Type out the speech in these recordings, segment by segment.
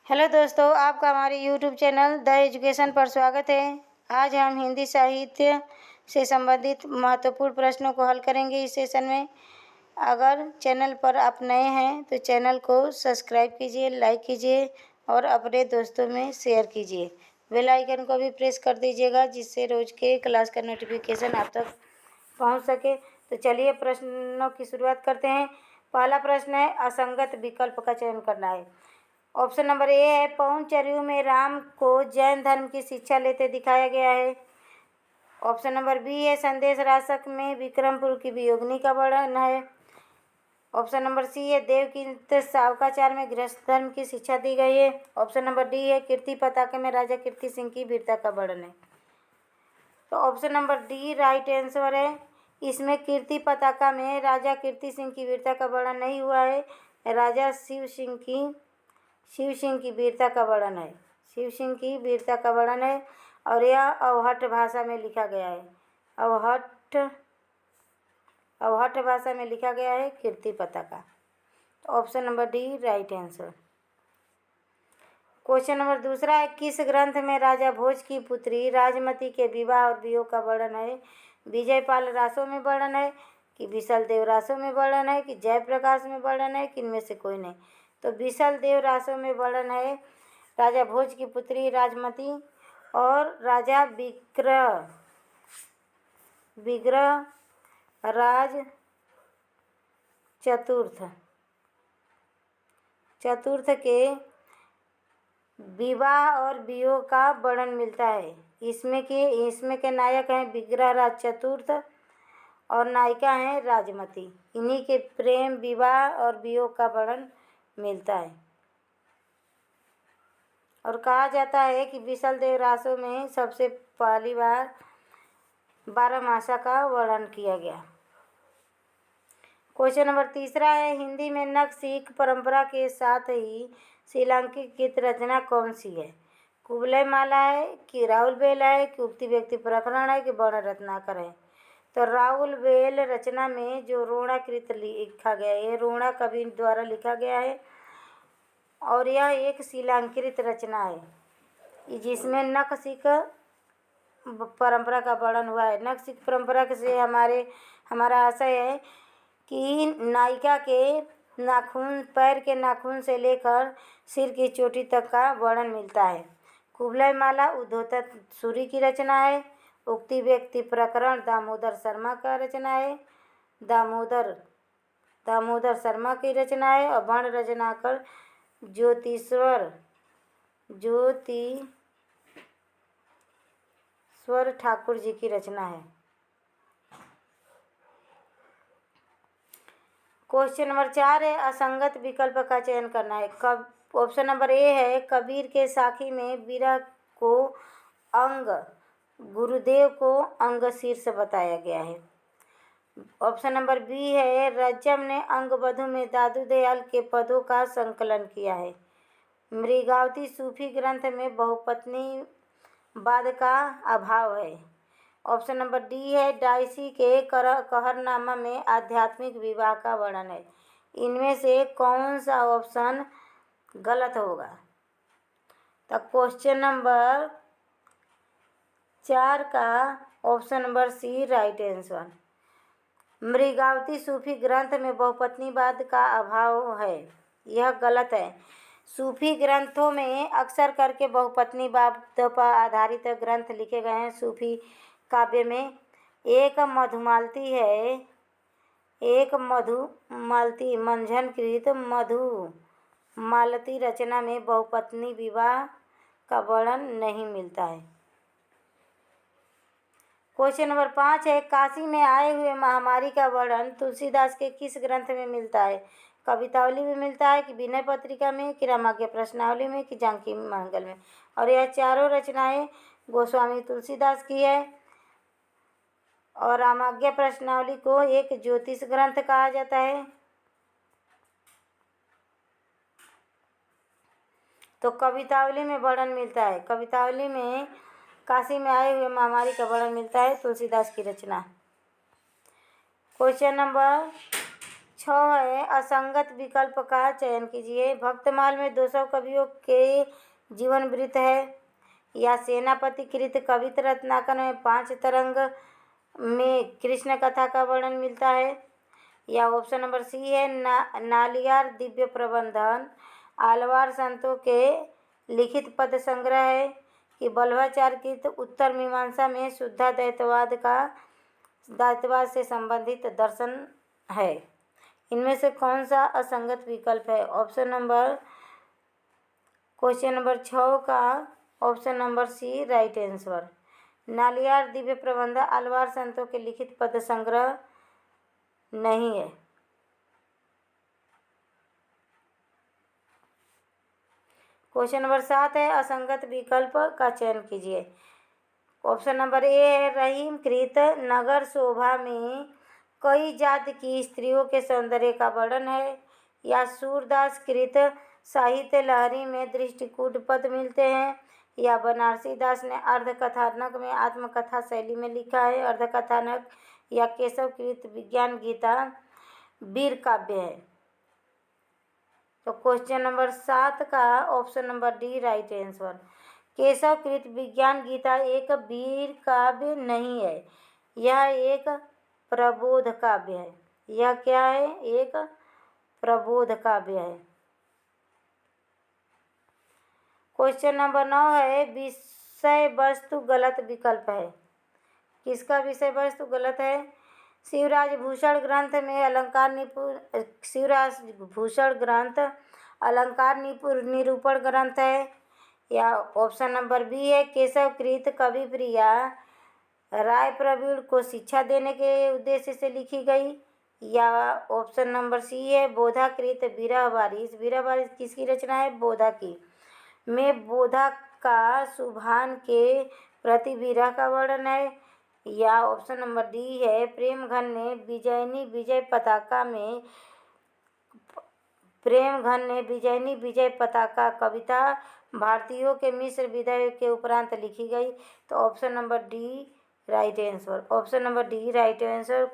Hello दोस्तों, आपका हमारे यूट्यूब चैनल द एजुकेशन पर स्वागत है। आज हम हिंदी साहित्य से संबंधित महत्वपूर्ण प्रश्नों को हल करेंगे इस सेशन में। अगर चैनल पर आप नए हैं तो चैनल को सब्सक्राइब कीजिए, लाइक कीजिए और अपने दोस्तों में शेयर कीजिए। बेल आइकन को भी प्रेस कर दीजिएगा जिससे रोज़ के क्लास का नोटिफिकेशन आप तक पहुंच सके। तो चलिए प्रश्नों की शुरुआत करते हैं। पहला प्रश्न है, असंगत विकल्प का चयन करना है। ऑप्शन नंबर ए है, पौंचर्यू में राम को जैन धर्म की शिक्षा लेते दिखाया गया है। ऑप्शन नंबर बी है, संदेश राशक में विक्रमपुर की वियोगिनी का वर्णन है। ऑप्शन नंबर सी है, देवकीनंद सावकाचार में गृहस्थ धर्म की शिक्षा दी गई है। ऑप्शन नंबर डी है, कीर्ति पताके में राजा कीर्ति सिंह की वीरता का वर्णन है। तो option number D right answer है। इसमें कीर्ति पताका में राजा कीर्ति सिंह की वीरता का वर्णन नहीं हुआ है, राजा शिव सिंह की वीरता का वर्णन है। शिव सिंह की वीरता का वर्णन है और यह अवहट भाषा में लिखा गया है। अवहट भाषा में लिखा गया है कीर्ति पताका। तो option number D right answer. Question number दूसरा है, किस ग्रंथ में राजा भोज की पुत्री राजमती के विवाह और वियोग का वर्णन है? विजयपाल रासो में वर्णन है कि विशल देव रासो में वर्णन है कि जयप्रकाश में वर्णन है कि इनमें से कोई नहीं? तो विशल देव रासो में वर्णन है राजा भोज की पुत्री राजमती और राजा विग्रह राज चतुर्थ के विवाह और वियोग का वर्णन मिलता है। इसमें के नायक हैं विग्रह राज चतुर्थ और नायिका हैं राजमती। इन्हीं के प्रेम, विवाह और वियोग का वर्णन मिलता है और कहा जाता है कि विशल देव रासो में सबसे पहली बार 12 मासा का वर्णन किया गया। क्वेश्चन नंबर तीसरा है, हिंदी में नखशिख परंपरा के साथ ही श्रीलंकित गीत रचना कौन सी है? कुवलय माला है कि राउल बेल है कि उक्ति व्यक्ति प्रकरण है कि वर्ण रत्नाकर है? तो राउल बेल रचना में जो रोणाकृत लिखा गया है, ये रोणा कवि द्वारा लिखा गया है और यह एक श्रीलंकृत रचना है जिसमें नखशिख परंपरा का वर्णन हुआ है। नखशिख परंपरा से हमारा आशय है कि नायिका के नाखून, पैर के नाखून से लेकर सिर की चोटी तक का वर्णन मिलता है। कुवलय माला उद्धोधन सूरी की रचना है। उक्ति व्यक्ति प्रकरण दामोदर शर्मा का रचना है, दामोदर शर्मा की रचना है और वर्ण रचनाकर ज्योतिश्वर ठाकुर जी की रचना है। क्वेश्चन नंबर 4 है, असंगत विकल्प का चयन करना है। ऑप्शन नंबर ए है, कबीर के साखी में विरह को अंग, गुरुदेव को अंग शीर्ष बताया गया है। ऑप्शन नंबर बी है, रज्जम ने अंगबधु में दादू दयाल के पदों का संकलन किया है। मृगावती सूफी ग्रंथ में बहुपत्नीवाद का अभाव है। ऑप्शन नंबर डी है, डायसी के कहरनामा में आध्यात्मिक विवाह का वर्णन है। इनमें से कौन सा ऑप्शन गलत होगा? तो क्वेश्चन नंबर 4 का option number C right answer. Mrigavati सूफी ग्रंथ में बहुपत्नीवाद का अभाव है, यह गलत है। सूफी ग्रंथों में अक्सर करके बहुपत्नीवाद पर आधारित ग्रंथ लिखे गए हैं। सूफी काव्य में एक मधुमालती मंझनकृत मधुमालती रचना में बहुपत्नी विवाह का वर्णन नहीं मिलता है। क्वेश्चन नंबर 5 है, काशी में आए हुए महामारी का वर्णन तुलसीदास के किस ग्रंथ में मिलता है? कवितावली में मिलता है कि विनय पत्रिका में कि रामाज्ञा प्रश्नावली में कि जानकी मंगल में? और यह चारों रचनाएं गोस्वामी तुलसीदास की है और रामाज्ञा प्रश्नावली को एक ज्योतिष ग्रंथ कहा जाता है। तो कवितावली में वर्णन मिलता है, कवितावली में काशी में आए हुए महामारी का वर्णन मिलता है तुलसीदास की रचना। क्वेश्चन नंबर 6 है असंगत विकल्प का चयन कीजिए। भक्तमाल में 200 कवियों के जीवन वृत्त है, या सेनापति कृत कवित रत्नाकर में 5 तरंग में कृष्ण कथा का वर्णन मिलता है, या ऑप्शन नंबर सी है नालियार दिव्य प्रबंधन आलवार संतों के लिखित पद संग्रह है, कि बल्लभाचार्य कृत उत्तर मीमांसा में शुद्धा द्वैतवाद से संबंधित दर्शन है। इनमें से कौन सा असंगत विकल्प है? क्वेश्चन नंबर 6 का option number C right answer. Nalayira Divya Prabandham Alvar संतों के लिखित पद संग्रह नहीं है। क्वेश्चन नंबर 7 है असंगत विकल्प का चयन कीजिए। ऑप्शन नंबर ए है रहीम कृत नगर शोभा में कई जाति की स्त्रियों के सौंदर्य का वर्णन है, या सूरदास कृत साहित्य लहरी में दृष्टिकूट पद मिलते हैं, या बनारसी दास ने अर्धकथानक में आत्मकथा शैली में लिखा है अर्धकथानक, या केशव कृत विज्ञान गीता वीर काव्य है। तो क्वेश्चन नंबर 7 का option number D right answer. Keshav कृत विज्ञान गीता एक वीर काव्य नहीं है, यह एक प्रबोध काव्य है। यह क्या है? एक प्रबोध काव्य है। क्वेश्चन नंबर 9 है विषय वस्तु गलत विकल्प है। किसका विषय वस्तु गलत है? शिवराज भूषण ग्रंथ अलंकार निरूपण ग्रंथ है, या ऑप्शन नंबर बी है केशव कृत कवि प्रिया राय प्रवीण को शिक्षा देने के उद्देश्य से लिखी गई, या ऑप्शन नंबर सी है बोधा कृत विरह बारिश किसकी रचना है? बोधा की। में बोधा का सुभान के प्रति विरह का वर्णन है, या ऑप्शन नंबर डी है प्रेमघन ने विजयनी विजय पताका कविता भारतीयों के मिस्र विजय के उपरांत लिखी गई। तो option number D right answer. Option number D right answer.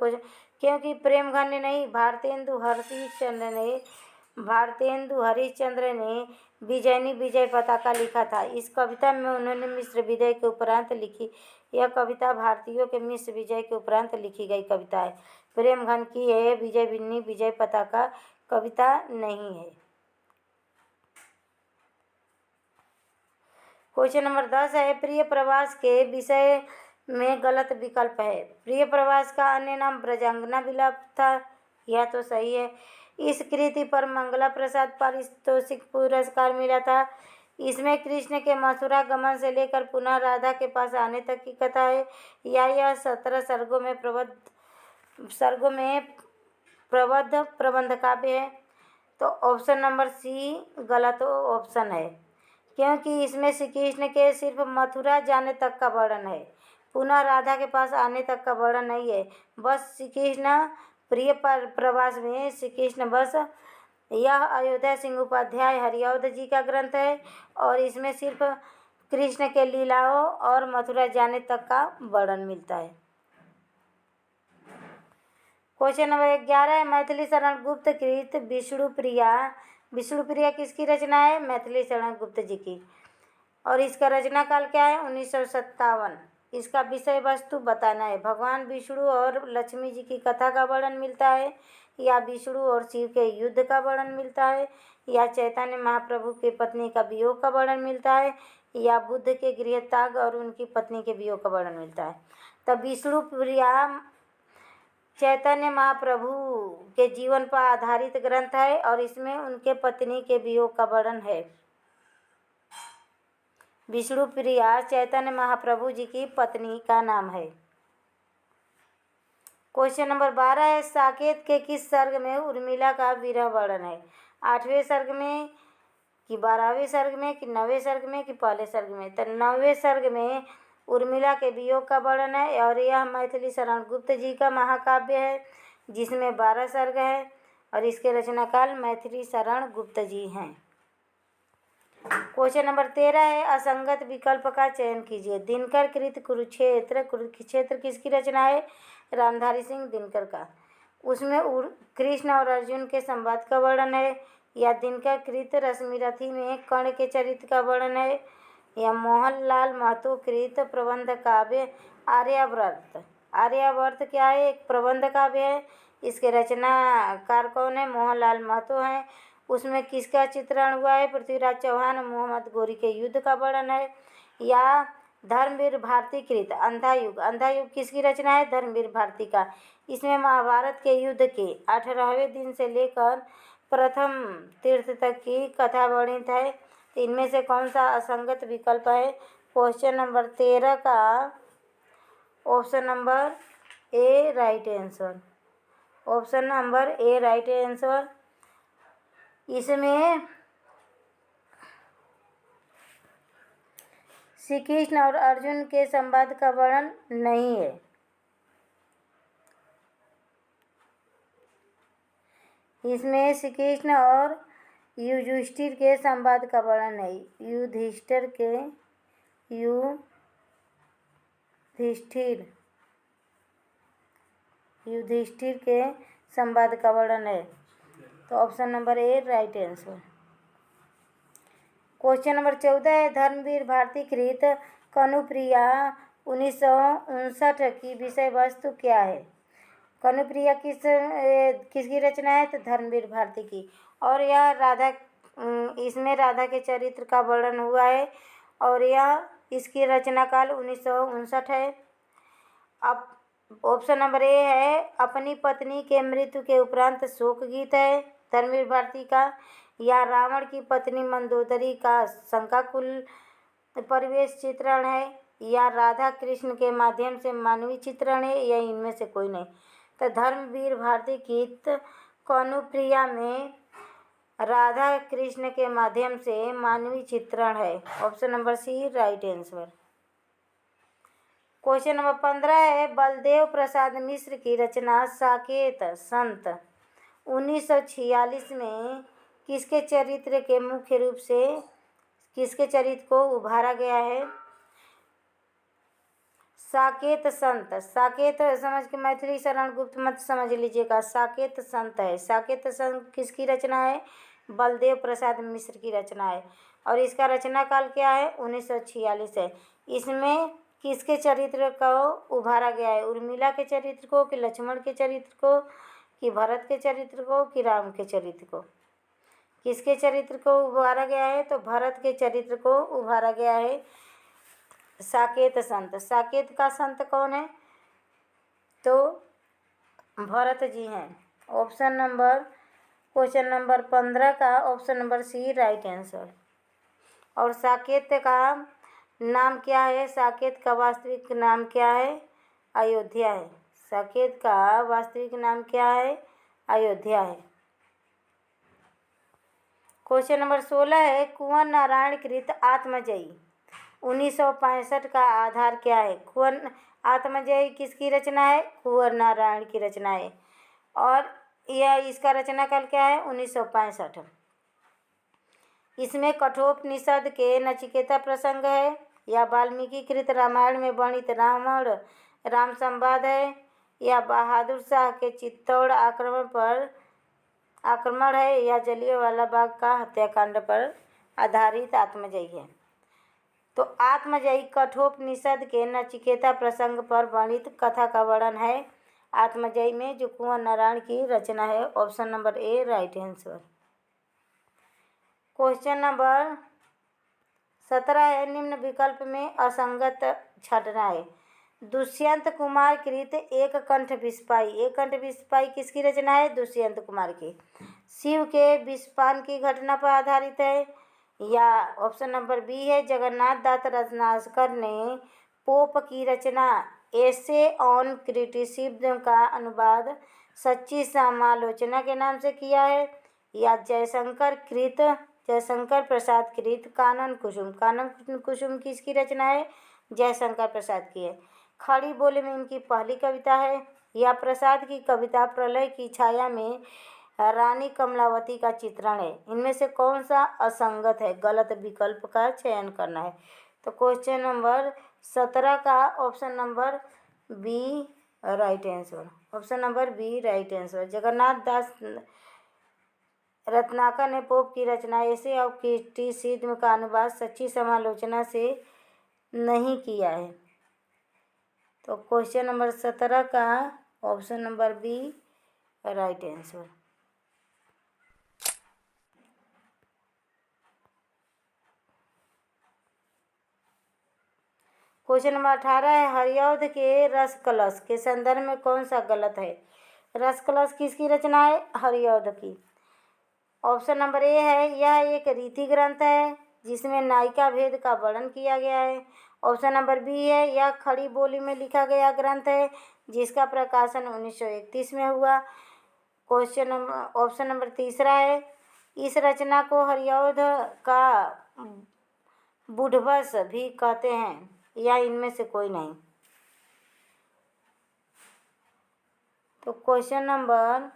क्योंकि प्रेमघन ने नहीं, भारतेंदु हरिश्चंद्र ने विजयनी विजय पताका लिखा था। इस कविता में उन्होंने मिस्र विजय के उपरांत लिखी। यह कविता भारतीयों के मिस्र विजय के उपरांत लिखी गई कविता है। प्रेमघन की है विजयनी विजय पताका कविता नहीं है। क्वेश्चन नंबर 10 है प्रिय प्रवास के विषय में गलत विकल्प है। प्रिय प्रवास का अन्य नाम ब्रजांगना विलाप था, यह तो सही है। इस कृति पर मंगला प्रसाद पारितोषिक पुरस्कार मिला था। इसमें कृष्ण के मथुरा गमन से लेकर पुनः राधा के पास आने तक की कथा है, या यह 17 सर्गों में प्रबद्ध प्रबंध काव्य है। तो ऑप्शन नंबर सी गलत ऑप्शन है, क्योंकि इसमें श्री कृष्ण के सिर्फ मथुरा जाने तक का वर्णन है, पुनः राधा के पास आने तक का वर्णन नहीं है। बस श्री कृष्ण प्रिय प्रवास में श्री कृष्ण बस यह अयोध्या सिंह उपाध्याय हरिऔध जी का ग्रंथ है, और इसमें सिर्फ कृष्ण के लीलाओं और मथुरा जाने तक का वर्णन मिलता है। क्वेश्चन नंबर 11 है मैथिली शरण गुप्त कृत विष्णुप्रिया किसकी रचना है? मैथिली शरण गुप्त जी की। और इसका रचना काल क्या है? 1957। इसका विषय वस्तु बताना है। भगवान विष्णु और लक्ष्मी जी की कथा का वर्णन मिलता है, या विष्णु और शिव के युद्ध का वर्णन मिलता है, या चैतन्य महाप्रभु की पत्नी का वियोग का वर्णन मिलता है, या बुद्ध के गृह त्याग और उनकी पत्नी के वियोग का वर्णन मिलता है। तब विष्णुप्रिया चैतन्य महाप्रभु के जीवन पर आधारित ग्रंथ है, और इसमें उनके पत्नी के वियोग का वर्णन है। विष्णुप्रिया चैतन्य महाप्रभु जी की पत्नी का नाम है। क्वेश्चन नंबर 12 है साकेत के किस सर्ग में उर्मिला का विरह वर्णन है? 8वें सर्ग में, कि 12वें सर्ग में, कि 9वें सर्ग में, कि पहले सर्ग में? तो 9वें सर्ग में उर्मिला के वियोग का वर्णन है, और यह मैथिली शरण गुप्त जी का महाकाव्य है, जिसमें 12 सर्ग है, और इसके रचनाकाल मैथिली शरण गुप्त जी हैं। क्वेश्चन नंबर 13 है असंगत विकल्प का चयन कीजिए। दिनकर कृत कुरुक्षेत्र किसकी रचना है? रामधारी सिंह दिनकर का। उसमें कृष्ण और अर्जुन के संवाद का वर्णन है, या दिनकर कृत रश्मिरथी में कर्ण के चरित्र का वर्णन है, या मोहनलाल महतो कृत प्रबंध काव्य आर्यावर्त। आर्यावर्त क्या है? एक प्रबंध काव्य है। इसके रचनाकार कौन है? मोहनलाल महतो हैं। उसमें किसका चित्रण हुआ है? पृथ्वीराज चौहान और मोहम्मद गोरी के युद्ध का वर्णन है। या धर्मवीर भारती कृत अंधा युग। अंधा युग किसकी रचना है? धर्मवीर भारती का। इसमें महाभारत के युद्ध के 18वें दिन से लेकर प्रथम तीर्थ तक की कथा वर्णित है। तो इनमें से कौन सा असंगत विकल्प है? क्वेश्चन नंबर 13 का option number A right answer. Option number A right answer. इसमें श्री कृष्ण और अर्जुन के संवाद का वर्णन नहीं है। इसमें श्री कृष्ण और युधिष्ठिर के संवाद का वर्णन है। युधिष्ठिर के संवाद का वर्णन है। तो option number A right answer. Question number 14 है, धर्मवीर भारती कृत कनुप्रिया 1959 की विषय वस्तु क्या है? कनुप्रिया किसकी रचना है? तो धर्मवीर भारती की। और यह इसमें राधा के चरित्र का वर्णन हुआ है और यह इसकी रचना काल 1959 है। अब ऑप्शन नंबर ए है, अपनी पत्नी के मृत्यु के उपरांत शोक गीत है धर्मवीर भारती का। या रावण की पत्नी मंदोदरी का शंकाकुल परिवेश चित्रण है। या राधा कृष्ण के माध्यम से मानवीय चित्रण है। या इनमें से कोई नहीं। तो धर्मवीर भारती गीत कनुप्रिया में राधा कृष्ण के माध्यम से मानवीय चित्रण है। Option number C right answer. Question number 15 है, बलदेव प्रसाद मिश्र की रचना साकेत संत 1946 में किसके चरित्र को उभारा गया है? साकेत संत। साकेत समझ के मैथिली शरण गुप्त मत समझ लीजिएगा। साकेत संत है। साकेत संत किसकी रचना है? बलदेव प्रसाद मिश्र की रचना है। और इसका रचना काल क्या है? 1946 है। इसमें किसके चरित्र को उभारा गया है? उर्मिला के चरित्र को, कि लक्ष्मण के चरित्र को, कि भरत के चरित्र को, कि राम के चरित्र को? किसके चरित्र को उभारा गया है? तो भरत के चरित्र को उभारा गया है साकेत संत। साकेत का संत कौन है? तो भरत जी हैं। क्वेश्चन नंबर 15 का option number C right answer. और साकेत का नाम क्या है? साकेत का वास्तविक नाम क्या है? अयोध्या है। साकेत का वास्तविक नाम क्या है? अयोध्या है। क्वेश्चन नंबर 16 है, कुंवर नारायण कृत आत्मजयी 1965 का आधार क्या है? आत्मजयी किसकी रचना है? कुंवर नारायण की रचना है। और यह इसका रचना काल क्या है? 1965। इसमें कठोपनिषद के नचिकेता प्रसंग है। या वाल्मीकि कृत रामायण में वर्णित राम संवाद है। या बहादुर शाह के चित्तौड़ आक्रमण है। या जलियांवाला बाग का हत्याकांड पर आधारित आत्मजयी है। तो आत्मजयी कठोपनिषद के नचिकेता प्रसंग पर वर्णित कथा का वर्णन है आत्मजयी में, जो कुंवर नारायण की रचना है। Option number A right answer. Question number 17 है, निम्न विकल्प में असंगत छांटना है। दुष्यंत कुमार कृत एक कंठ विस्पाई। एक कंठ विस्पाई किसकी रचना है? दुष्यंत कुमार की। शिव के विषपान की घटना पर आधारित है। या ऑप्शन नंबर बी है, जगन्नाथ दास रत्नाकर ने पोप की रचना एसे ऑन क्रिटिसिज्म का अनुवाद सच्ची समालोचना के नाम से किया है। या जयशंकर प्रसाद कृत कानन कुसुम। कानन कुसुम किसकी रचना है? जयशंकर प्रसाद की है। खड़ी बोली में इनकी पहली कविता है। या प्रसाद की कविता प्रलय की छाया में रानी कमलावती का चित्रण है। इनमें से कौन सा असंगत है? गलत विकल्प का चयन करना है। तो क्वेश्चन नंबर 17 का option number B right answer. Option number B right answer. Jagannath Das Ratnakar ने पोप की रचना ऐसे और क्रिटिसिज्म का अनुवाद सच्ची समालोचना से नहीं किया है। तो क्वेश्चन नंबर 17 का option number B right answer. Question number 18 है, हरिऔध के रस कलश के संदर्भ में कौन सा गलत है? रस कलश किसकी रचना है? हरिऔध की। ऑप्शन नंबर ए है, यह एक रीति ग्रंथ है जिसमें नायिका भेद का वर्णन किया गया है। ऑप्शन नंबर बी है, यह खड़ी बोली में लिखा गया ग्रंथ है जिसका प्रकाशन 1931 में हुआ। ऑप्शन नंबर तीसरा है, इस रचना को हरिऔध का बुढ़बस भी कहते हैं, या इनमें से कोई नहीं। तो क्वेश्चन नंबर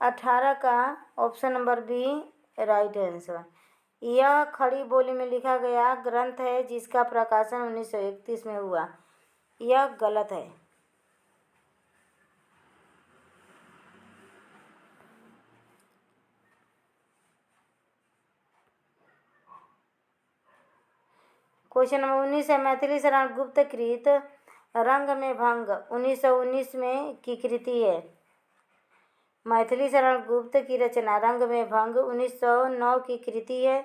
18 का option number B right answer. यह खड़ी बोली में लिखा गया ग्रंथ है जिसका प्रकाशन 1931 में हुआ, यह गलत है। क्वेश्चन नंबर 19 है, मैथिली शरण गुप्त कृत रंग में भंग 1919 में की कृति है। मैथिली शरण गुप्त की रचना रंग में भंग 1909 की कृति है।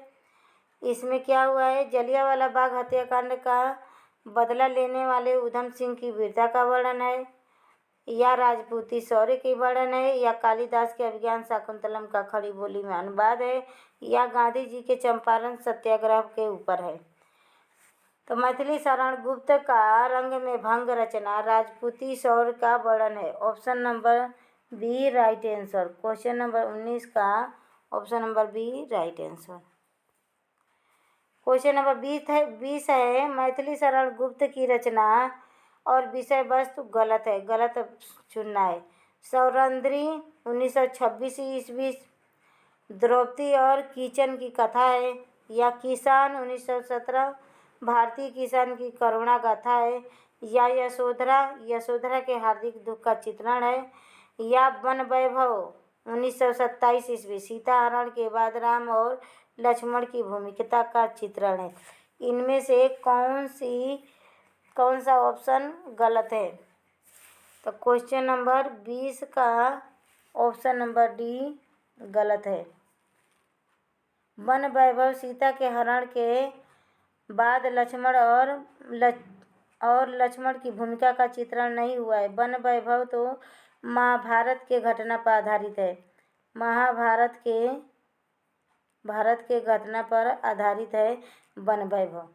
इसमें क्या हुआ है? जलियांवाला बाग हत्याकांड का बदला लेने वाले उधम सिंह की वीरता का वर्णन है, या राजपूती शौर्य की वर्णन है, या कालिदास के अभिज्ञान शाकुंतलम का खड़ी बोली में अनुवाद है, या गांधी जी के चंपारण सत्याग्रह के ऊपर है। तो मैथिली शरण गुप्त का रंग में भंग रचना राजपूती शौर्य का वर्णन है। Option number B right answer. Question number 19 का option number B right answer. Question number 20 है, मैथिली शरण गुप्त की रचना और विषय वस्तु गलत है, गलत चुनना है। सौरंद्री 1926 ईस्वी द्रौपदी और किचन की कथा है, या किसान 1917 भारतीय किसान की करुणा गाथा है, या यशोधरा के हार्दिक दुख का चित्रण है, या वन वैभव 1927 ईस्वी सीता हरण के बाद राम और लक्ष्मण की भूमिका का चित्रण है। इनमें से कौन सा ऑप्शन गलत है? तो क्वेश्चन नंबर 20 का ऑप्शन नंबर डी गलत है। वन वैभव सीता के हरण के बाद लक्ष्मण और लक्ष्मण की भूमिका का चित्रण नहीं हुआ है। वन वैभव तो महाभारत के घटना पर आधारित है, भारत के घटना पर आधारित है वन वैभव।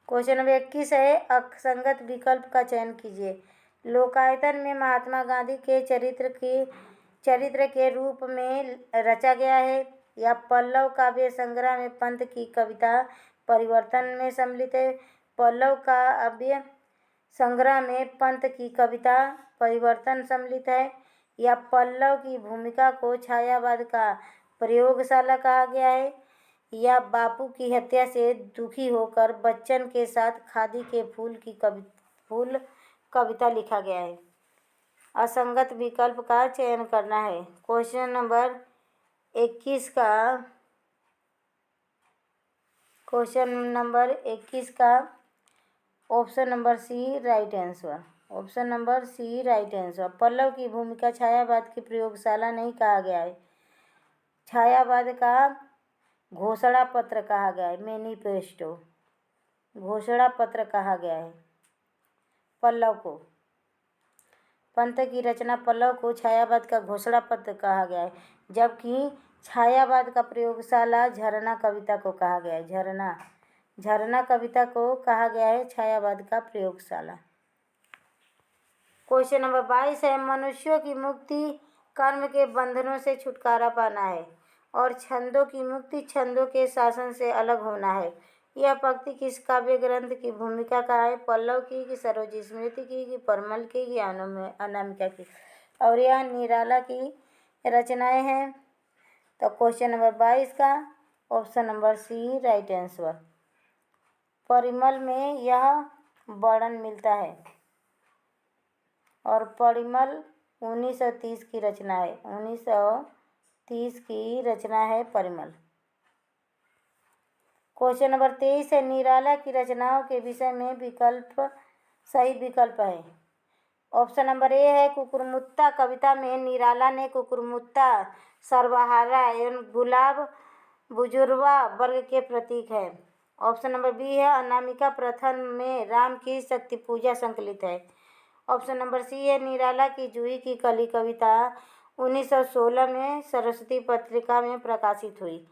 क्वेश्चन नंबर 21 है, असंगत विकल्प का चयन कीजिए। लोकायतन में महात्मा गांधी के चरित्र के रूप में रचा गया है, या पल्लव काव्य संग्रह में पंत की कविता परिवर्तन में सम्मिलित है। पल्लव काव्य संग्रह में पंत की कविता परिवर्तन सम्मिलित है, या पल्लव की भूमिका को छायावाद का प्रयोगशाला कहा गया है, या बापू की हत्या से दुखी होकर बच्चन के साथ खादी के फूल कविता लिखा गया है। असंगत विकल्प का चयन करना है। क्वेश्चन नंबर 21 का option number C right answer. Option number C right answer. Pallav की भूमिका छायावाद की प्रयोगशाला नहीं कहा गया है, छायावाद का घोषणा पत्र कहा गया है, मैनिफेस्टो घोषणा पत्र कहा गया है पल्लव को। पंत की रचना पल्लव को छायावाद का घोषणा पत्र कहा गया है, जबकि छायावाद का प्रयोगशाला झरना कविता को कहा गया है। झरना कविता को कहा गया है छायावाद का प्रयोगशाला। क्वेश्चन नंबर 22 है, मनुष्यों की मुक्ति कर्म के बंधनों से छुटकारा पाना है और छंदों की मुक्ति छंदों के शासन से अलग होना है। यह पंक्ति किस काव्य ग्रंथ की भूमिका का है? पल्लव की, कि सरोज स्मृति की, कि परमल की, कि अनामिका की? और यह निराला की रचनाएं हैं। तो क्वेश्चन नंबर 22 का option number C right answer. Parimal में यह वर्णन मिलता है। और परिमल 1930 की रचना है। 1930 की रचना है परिमल। क्वेश्चन नंबर 23 है, निराला की रचनाओं के विषय में सही विकल्प है। ऑप्शन नंबर ए है, कुकुरमुत्ता कविता में निराला ने कुकुरमुत्ता, सर्वहारा एवं गुलाब बुजुर्वा वर्ग के प्रतीक है। ऑप्शन नंबर बी है, अनामिका प्रथम में राम की शक्ति पूजा संकलित है। ऑप्शन नंबर सी है, निराला की जूही की कली कविता 1916 में सरस्वती पत्रिका में प्रकाशित हुई।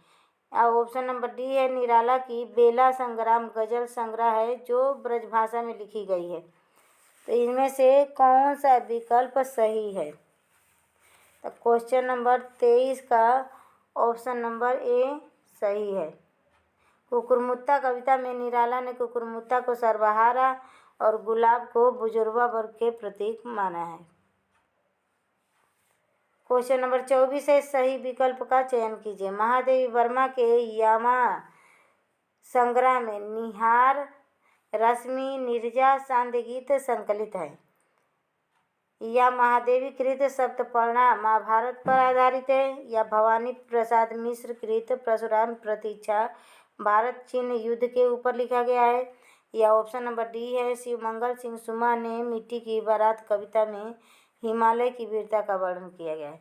और ऑप्शन नंबर डी है, निराला की बेला संग्राम गजल संग्रह है जो ब्रजभाषा में लिखी गई है। तो इनमें से कौन सा विकल्प सही है? तो क्वेश्चन नंबर 23 का ऑप्शन नंबर ए सही है। कुकुरमुत्ता कविता में निराला ने कुकुरमुत्ता को सर्वहारा और गुलाब को बुजुर्वा वर्ग के प्रतीक माना है। क्वेश्चन नंबर 24 है, सही विकल्प का चयन कीजिए। महादेवी वर्मा के यामा संग्रह में निहार, रश्मि, नीरजा, सांध्य गीत संकलित है। या महादेवी कृत सप्तपर्णा महाभारत पर आधारित है, या भवानी प्रसाद मिश्र कृत परशुराम प्रतीक्षा भारत चीन युद्ध के ऊपर लिखा गया है। या ऑप्शन नंबर डी है, शिवमंगल सिंह सुमा ने मिट्टी की बारात कविता में हिमालय की वीरता का वर्णन किया गया है।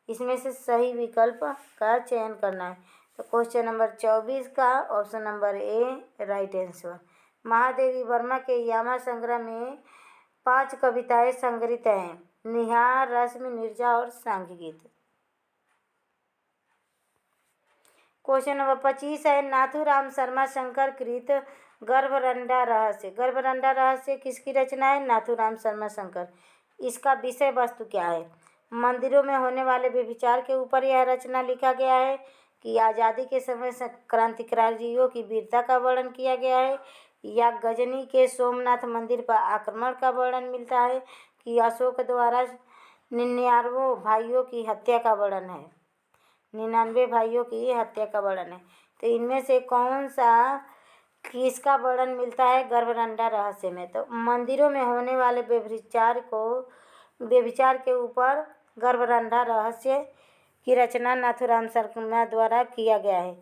इसमें से सही विकल्प का चयन करना है। तो क्वेश्चन नंबर 24 का option number A right answer. Mahadevi Verma के यामा संग्रह में 5 कविताएं संग्रहित हैं, निहार, रश्मि, नीरजा और सांघ्य गीत। क्वेश्चन नंबर 25 है, नाथूराम शर्मा शंकर कृत गर्भरंडा रहस्य। गर्भरंडा रहस्य किसकी रचना है? नाथूराम शर्मा शंकर। इसका विषय वस्तु क्या है? मंदिरों में होने वाले व्यभिचार के ऊपर यह रचना लिखा गया है, कि आज़ादी के समय क्रांतिकारियों की वीरता का वर्णन किया गया है, या गजनी के सोमनाथ मंदिर पर आक्रमण का वर्णन मिलता है, कि अशोक द्वारा 99 भाइयों की हत्या का वर्णन है। 99 भाइयों की हत्या का वर्णन है। तो इनमें से कौन सा किसका वर्णन मिलता है गर्भरंडा रहस्य में? तो मंदिरों में होने वाले व्यभिचार के ऊपर गर्भरंडा रहस्य की रचना नाथूराम शर्मा द्वारा किया गया है।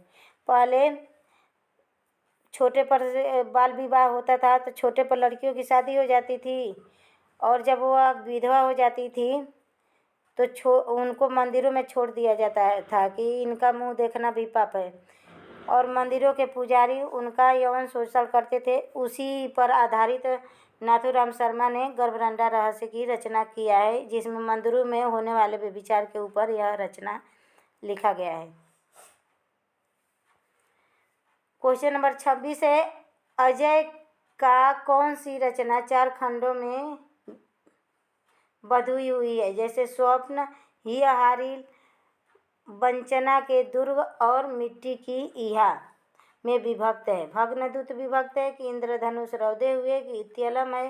पहले छोटे पर बाल विवाह होता था, तो छोटे पर लड़कियों की शादी हो जाती थी, और जब वह विधवा हो जाती थी तो उनको मंदिरों में छोड़ दिया जाता था कि इनका मुंह देखना भी पाप है, और मंदिरों के पुजारी उनका यौन शोषण करते थे। उसी पर आधारित नाथूराम शर्मा ने गर्भरंडा रहस्य की रचना किया है, जिसमें मंदिरों में होने वाले व्यभिचार के ऊपर यह रचना लिखा गया है। क्वेश्चन नंबर 26 है, अजय का कौन सी रचना 4 खंडों में बंधी हुई है? जैसे स्वप्न, हियाहारी, वंचना के दुर्ग और मिट्टी की इहा में विभक्त है। भग्नदूत विभक्त है, कि इंद्रधनुष रौदे हुए, कि इत्यलम है,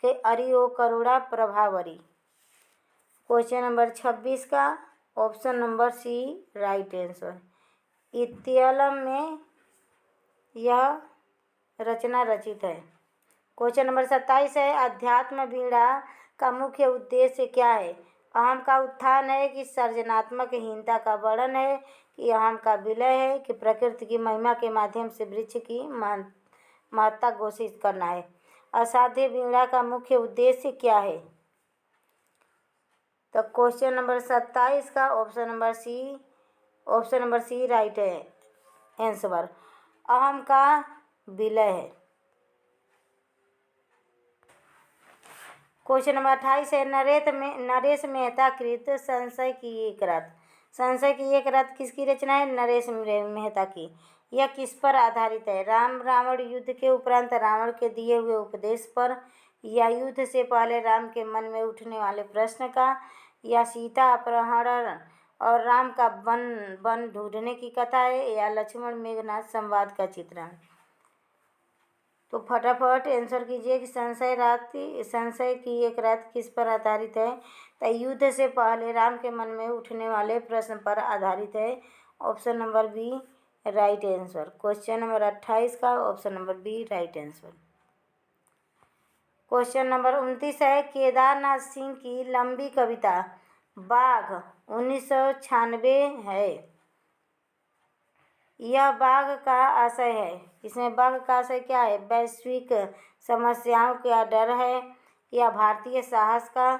कि अरि ओ करुणा प्रभावरी। क्वेश्चन नंबर 26 का option number C right answer. Ityalam में यह रचना रचित है। क्वेश्चन नंबर 27 है, अध्यात्म वीणा का मुख्य उद्देश्य क्या है? अहम का उत्थान है, कि सृजनात्मक हीनता का वर्णन है, कि अहम का विलय है, कि प्रकृति की महिमा के माध्यम से वृक्ष की महत्ता घोषित करना है। असाध्य वीणा का मुख्य उद्देश्य क्या है? तो क्वेश्चन नंबर 27 का ऑप्शन नंबर सी राइट है आंसर। अहम का विलय है। क्वेश्चन नंबर 28 है, नरेश मेहता कृत संशय की एक रात। संशय की एक रात किसकी रचना है? नरेश मेहता की। यह किस पर आधारित है? राम रावण युद्ध के उपरांत रावण के दिए हुए उपदेश पर, या युद्ध से पहले राम के मन में उठने वाले प्रश्न का, या सीता अपहरण और राम का वन ढूंढने की कथा है, या लक्ष्मण मेघनाथ संवाद का चित्रण। तो फटाफट आंसर कीजिए कि संशय की एक रात किस पर आधारित है? तो युद्ध से पहले राम के मन में उठने वाले प्रश्न पर आधारित है। Option number B right answer. Question number 28 का option number B right answer. Question number 29 है, केदारनाथ सिंह की लंबी कविता बाघ 1996 है। यह बाघ का आशय है, इसमें बाघ का आशय क्या है? वैश्विक समस्याओं का डर है, या भारतीय साहस का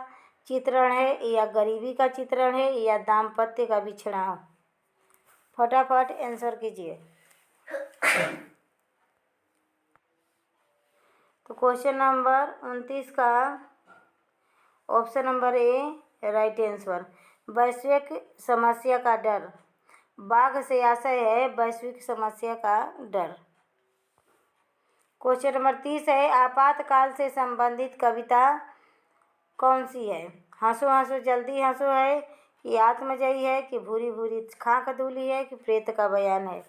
चित्रण है, या गरीबी का चित्रण है, या दाम्पत्य का बिछड़ाव? फटाफट आंसर कीजिए। तो क्वेश्चन नंबर 29 का option number A right answer. वैश्विक समस्या का डर, बाघ से आशय है वैश्विक समस्या का डर। क्वेश्चन नंबर 30 है, आपातकाल से संबंधित कविता कौन सी है? हंसो हंसो जल्दी हंसो है, कि आत्मजयी है, कि भूरी भूरी खाक धूली है, कि प्रेत का बयान है?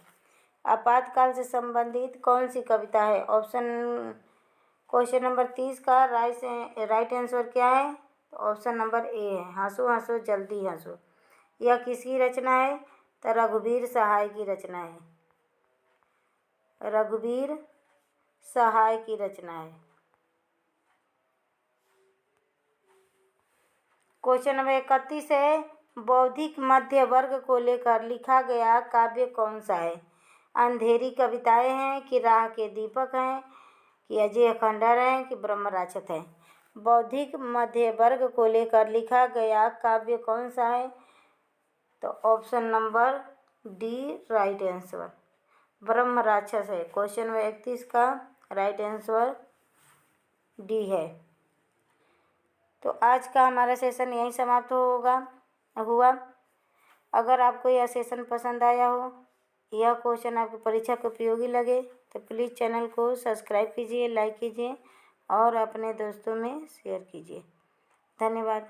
आपातकाल से संबंधित कौन सी कविता है? क्वेश्चन नंबर 30 का राइट आंसर क्या है? तो ऑप्शन नंबर ए है, हंसो हंसो जल्दी हंसो। यह किसकी रचना है? तो रघुवीर सहाय की रचना है। रघुवीर सहाय की रचना है। क्वेश्चन नंबर 31 है, बौद्धिक मध्य वर्ग को लेकर लिखा गया काव्य कौन सा है? अंधेरी कविताएं हैं, कि राह के दीपक हैं, कि अजय खंडहर हैं, कि ब्रह्म राक्षस हैं? बौद्धिक मध्य वर्ग को लेकर लिखा गया काव्य कौन सा है? तो option number D right answer, ब्रह्म राक्षस है। क्वेश्चन नंबर 31 का राइट आंसर डी है। तो आज का हमारा सेशन यहीं समाप्त हुआ। अगर आपको यह सेशन पसंद आया हो, यह क्वेश्चन आपकी परीक्षा को उपयोगी लगे, तो प्लीज़ चैनल को सब्सक्राइब कीजिए, लाइक कीजिए और अपने दोस्तों में शेयर कीजिए। धन्यवाद।